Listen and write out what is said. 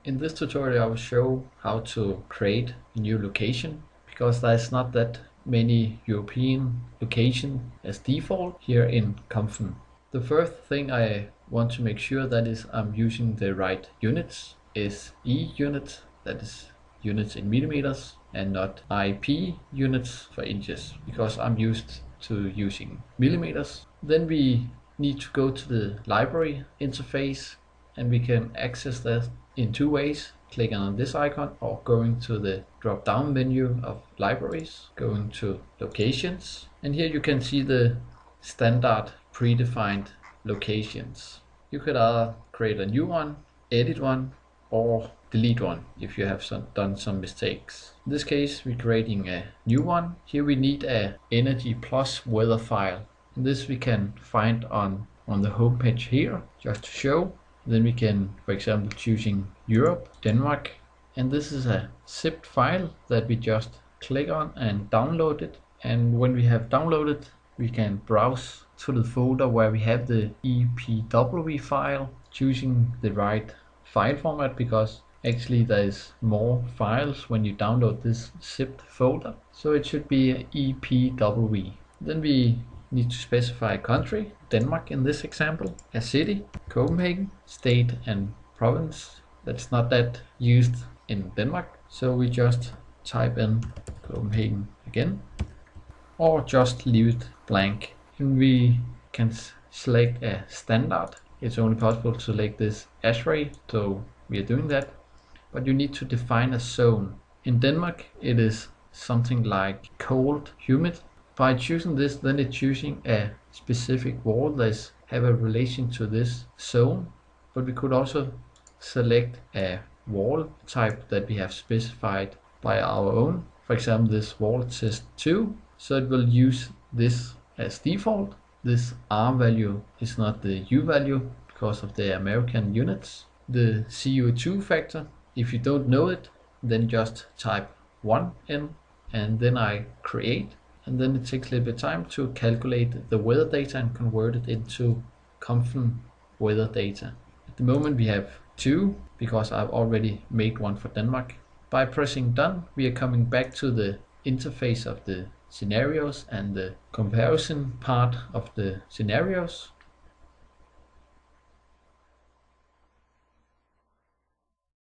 In this tutorial I will show how to create a new location, because there's not that many European locations as default here in COMFEN. The first thing I want to make sure that is I'm using the right units is E units, that is units in millimeters, and not IP units for inches, because I'm used to using millimeters. Then we need to go to the library interface, and we can access that in two ways: clicking on this icon or going to the drop down menu of libraries, going to locations, and here you can see the standard predefined locations. You could either create a new one, edit one, or delete one if you have done some mistakes. In this case we're creating a new one. Here we need a energy plus weather file, and this we can find on the home page here, just to show. Then we can, for example, choosing Europe, Denmark, and this is a zipped file that we just click on and download it. And when we have downloaded, we can browse to the folder where we have the EPW file, choosing the right file format, because actually there is more files when you download this zipped folder, so it should be EPW. Then we need to specify a country, Denmark in this example, a city, Copenhagen, state and province. That's not that used in Denmark, so we just type in Copenhagen again, or just leave it blank. And we can select a standard. It's only possible to select this ASHRAE, so we are doing that. But you need to define a zone. In Denmark it is something like cold, humid. By choosing this, then it's choosing a specific wall that have a relation to this zone. But we could also select a wall type that we have specified by our own. For example, this wall says 2, so it will use this as default. This R value is not the U value because of the American units. The CO2 factor, if you don't know it, then just type 1 in, and then I create. And then it takes a little bit of time to calculate the weather data and convert it into COMFEN weather data. At the moment we have 2, because I've already made one for Denmark. By pressing done, we are coming back to the interface of the scenarios and the comparison part of the scenarios.